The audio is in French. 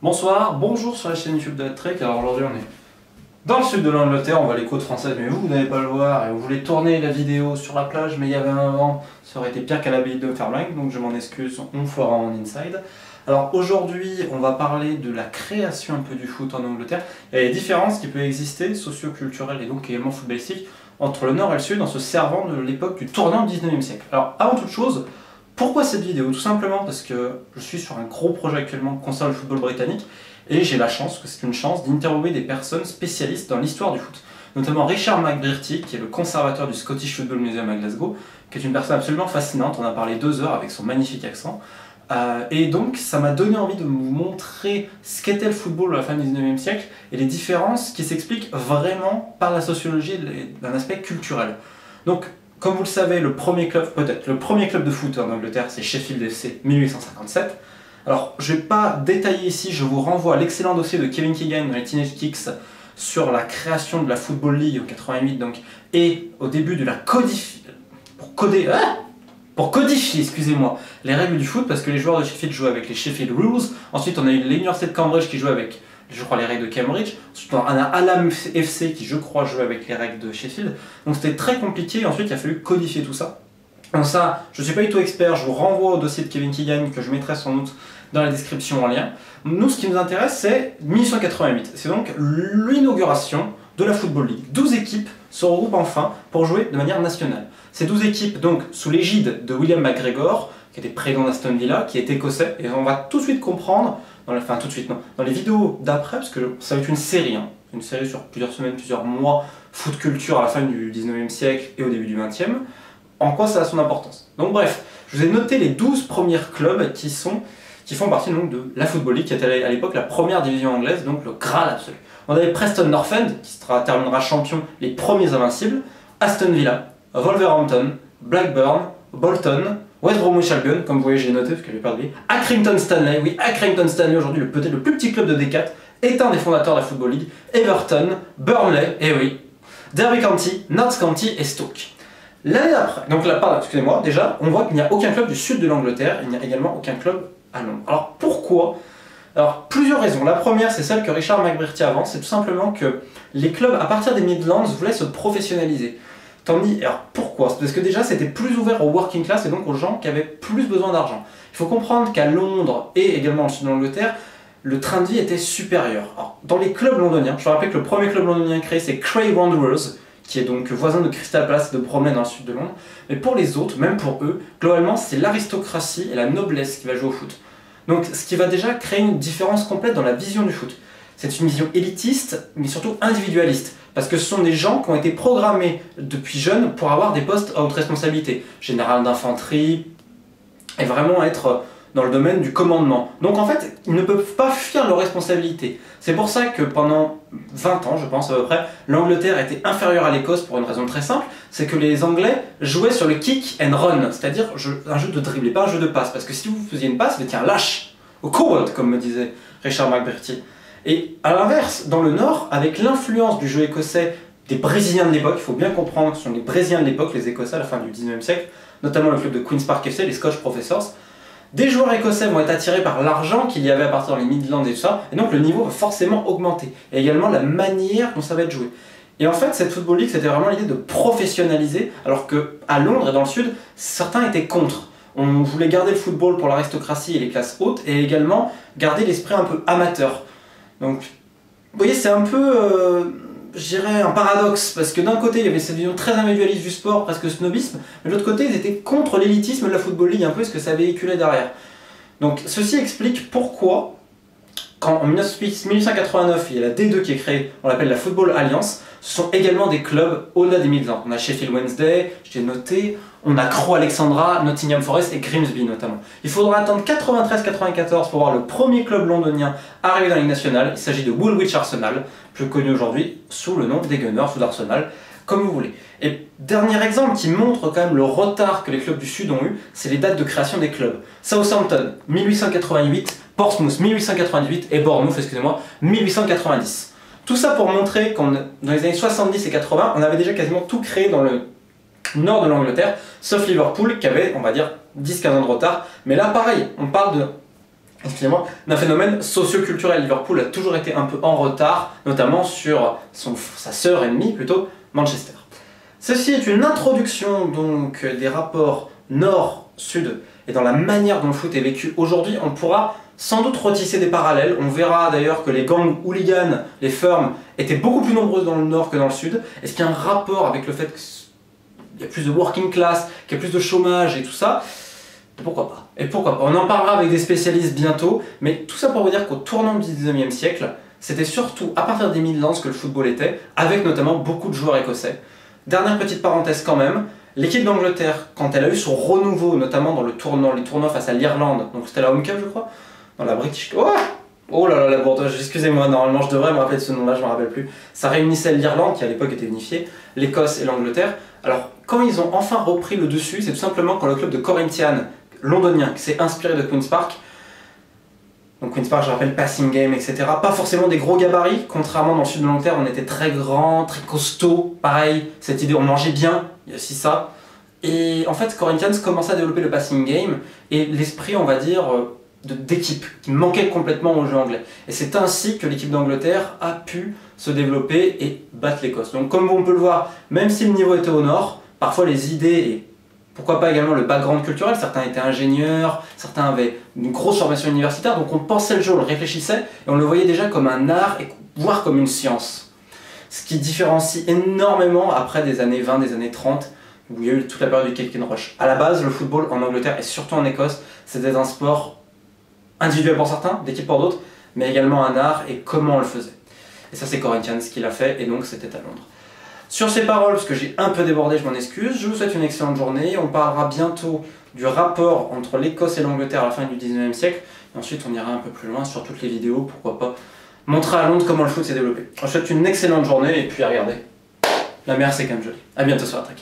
Bonsoir, bonjour sur la chaîne YouTube de Trek. Alors aujourd'hui on est dans le sud de l'Angleterre, on voit les côtes françaises, mais vous n'allez pas le voir, et vous voulez tourner la vidéo sur la plage, mais il y avait un vent, ça aurait été pire qu'à l'abbaye de Fairbanks, donc je m'en excuse, on fera en inside. Alors aujourd'hui on va parler de la création un peu du foot en Angleterre, et les différences qui peuvent exister, socio-culturelles et donc également footballistiques, entre le nord et le sud en se servant de l'époque du tournant du 19e siècle. Alors avant toute chose, pourquoi cette vidéo? Tout simplement parce que je suis sur un gros projet actuellement concernant le football britannique et j'ai la chance, que c'est une chance, d'interviewer des personnes spécialistes dans l'histoire du foot. Notamment Richard McBrearty, qui est le conservateur du Scottish Football Museum à Glasgow, qui est une personne absolument fascinante, on a parlé 2 heures avec son magnifique accent. Et donc ça m'a donné envie de vous montrer ce qu'était le football à la fin du 19e siècle et les différences qui s'expliquent vraiment par la sociologie d'un aspect culturel. Donc, comme vous le savez, le premier club de foot en Angleterre, c'est Sheffield FC 1857. Alors, je ne vais pas détailler ici, je vous renvoie à l'excellent dossier de Kevin Keegan dans les Teenage Kicks sur la création de la Football League en 88, donc, et au début de la pour codifier, excusez-moi, les règles du foot, parce que les joueurs de Sheffield jouaient avec les Sheffield Rules. Ensuite, on a eu l'Université de Cambridge qui jouait avec, je crois, les règles de Cambridge. Ensuite, on a Hallam FC qui, je crois, jouait avec les règles de Sheffield. Donc c'était très compliqué, ensuite il a fallu codifier tout ça. Donc ça, je ne suis pas du tout expert, je vous renvoie au dossier de Kevin Keegan que je mettrai sans doute dans la description en lien. Nous, ce qui nous intéresse, c'est 1888. C'est donc l'inauguration de la Football League. 12 équipes se regroupent enfin pour jouer de manière nationale. Ces 12 équipes, donc, sous l'égide de William McGregor, qui était président d'Aston Villa, qui est écossais, et on va tout de suite comprendre, dans les vidéos d'après, parce que ça va être une série sur plusieurs semaines, plusieurs mois, foot culture à la fin du 19e siècle et au début du 20e, en quoi ça a son importance. Donc bref, je vous ai noté les 12 premiers clubs qui font partie donc, de la Football League, qui était à l'époque la première division anglaise, donc le Graal absolu. On avait Preston North End, qui terminera champion, les premiers invincibles, Aston Villa, Wolverhampton, Blackburn, Bolton, West Bromwich Albion, comme vous voyez j'ai noté parce que j'ai pas oublié, Accrington Stanley, oui Accrington Stanley aujourd'hui peut-être le plus petit club de D4, est un des fondateurs de la Football League, Everton, Burnley, et oui, Derby County, Notts County et Stoke. L'année d'après, donc là, pardon, excusez-moi, déjà, on voit qu'il n'y a aucun club du sud de l'Angleterre, il n'y a également aucun club à Londres. Alors pourquoi? Alors plusieurs raisons. La première, c'est celle que Richard McBrearty avance, c'est tout simplement que les clubs à partir des Midlands voulaient se professionnaliser. Alors pourquoi? Parce que déjà c'était plus ouvert aux working class et donc aux gens qui avaient plus besoin d'argent. Il faut comprendre qu'à Londres et également dans le sud de l'Angleterre, le train de vie était supérieur. Alors, dans les clubs londoniens, je vous rappelle que le premier club londonien créé c'est Cray Wanderers, qui est donc voisin de Crystal Palace et de Bromley dans le sud de Londres. Mais pour les autres, même pour eux, globalement c'est l'aristocratie et la noblesse qui va jouer au foot. Donc ce qui va déjà créer une différence complète dans la vision du foot. C'est une vision élitiste, mais surtout individualiste. Parce que ce sont des gens qui ont été programmés depuis jeunes pour avoir des postes à haute responsabilité. Général d'infanterie, et vraiment être dans le domaine du commandement. Donc en fait, ils ne peuvent pas fuir leurs responsabilités. C'est pour ça que pendant 20 ans, je pense à peu près, l'Angleterre était inférieure à l'Écosse pour une raison très simple, c'est que les Anglais jouaient sur le kick and run, c'est-à-dire un jeu de dribble et pas un jeu de passe. Parce que si vous faisiez une passe, vous étiez un lâche, au coward, comme me disait Richard McBrearty. Et à l'inverse, dans le Nord, avec l'influence du jeu écossais des Brésiliens de l'époque, il faut bien comprendre que ce sont les Brésiliens de l'époque, les Écossais à la fin du 19e siècle, notamment le club de Queen's Park FC, les Scotch Professors, des joueurs écossais vont être attirés par l'argent qu'il y avait à partir dans les Midlands et tout ça, et donc le niveau va forcément augmenter, et également la manière dont ça va être joué. Et en fait, cette Football League, c'était vraiment l'idée de professionnaliser, alors qu'à Londres et dans le Sud, certains étaient contre. On voulait garder le football pour l'aristocratie et les classes hautes, et également garder l'esprit un peu amateur. Donc, vous voyez, c'est un peu, je dirais, un paradoxe, parce que d'un côté, il y avait cette vision très individualiste du sport, presque snobisme, mais de l'autre côté, ils étaient contre l'élitisme de la Football League, un peu ce que ça véhiculait derrière. Donc, ceci explique pourquoi, quand en 1889, il y a la D2 qui est créée, on l'appelle la Football Alliance, ce sont également des clubs au-delà des Midlands. On a Sheffield Wednesday, je l'ai noté, on a Crewe Alexandra, Nottingham Forest et Grimsby notamment. Il faudra attendre 93-94 pour voir le premier club londonien arriver dans la Ligue nationale. Il s'agit de Woolwich Arsenal, plus connu aujourd'hui sous le nom des Gunners ou d'Arsenal, comme vous voulez. Et dernier exemple qui montre quand même le retard que les clubs du Sud ont eu, c'est les dates de création des clubs. Southampton, 1888, Portsmouth, 1898 et Bournemouth, excusez-moi, 1890. Tout ça pour montrer qu'en dans les années 70 et 80, on avait déjà quasiment tout créé dans le nord de l'Angleterre, sauf Liverpool qui avait, on va dire, 10-15 ans de retard. Mais là, pareil, on parle de excusez-moi, d'un phénomène socio-culturel. Liverpool a toujours été un peu en retard, notamment sur sa sœur ennemie, plutôt Manchester. Ceci est une introduction donc des rapports nord-sud et dans la manière dont le foot est vécu aujourd'hui. On pourra sans doute retisser des parallèles. On verra d'ailleurs que les gangs hooligans, les firms, étaient beaucoup plus nombreuses dans le nord que dans le sud. Est-ce qu'il y a un rapport avec le fait qu'il y a plus de working class, qu'il y a plus de chômage et tout ça? Pourquoi pas? Et pourquoi pas? On en parlera avec des spécialistes bientôt, mais tout ça pour vous dire qu'au tournant du 19e siècle, c'était surtout à partir des Midlands que le football était, avec notamment beaucoup de joueurs écossais. Dernière petite parenthèse quand même, l'équipe d'Angleterre, quand elle a eu son renouveau, notamment dans les tournois face à l'Irlande, donc c'était la Home Cup je crois, dans la British... Oh là là, la bourdoche, excusez-moi, normalement je devrais me rappeler de ce nom-là, je ne me rappelle plus. Ça réunissait l'Irlande, qui à l'époque était unifiée, l'Écosse et l'Angleterre. Alors, quand ils ont enfin repris le dessus, c'est tout simplement quand le club de Corinthians, londonien, qui s'est inspiré de Queen's Park, donc Queen's Park, je rappelle, passing game, etc. Pas forcément des gros gabarits, contrairement dans le sud de l'Angleterre, on était très grand, très costaud, pareil, cette idée, on mangeait bien, il y a aussi ça. Et en fait, Corinthians commençait à développer le passing game, et l'esprit, on va dire, d'équipe, qui manquait complètement au jeu anglais. Et c'est ainsi que l'équipe d'Angleterre a pu se développer et battre l'Écosse. Donc comme on peut le voir, même si le niveau était au nord, parfois les idées et pourquoi pas également le background culturel, certains étaient ingénieurs, certains avaient une grosse formation universitaire, donc on pensait le jeu, on le réfléchissait, et on le voyait déjà comme un art, et voire comme une science. Ce qui différencie énormément après des années 20, des années 30, où il y a eu toute la période du kick and rush. À la base, le football en Angleterre, et surtout en Écosse, c'était un sport individuel pour certains, d'équipe pour d'autres, mais également un art, et comment on le faisait. Et ça c'est Corinthians qui l'a fait, et donc c'était à Londres. Sur ces paroles, parce que j'ai un peu débordé, je m'en excuse, je vous souhaite une excellente journée. On parlera bientôt du rapport entre l'Écosse et l'Angleterre à la fin du 19e siècle. Et ensuite, on ira un peu plus loin sur toutes les vidéos, pourquoi pas montrer à Londres comment le foot s'est développé. Je vous souhaite une excellente journée, et puis à regarder. La mer, c'est quand même joli. A bientôt sur la Trek.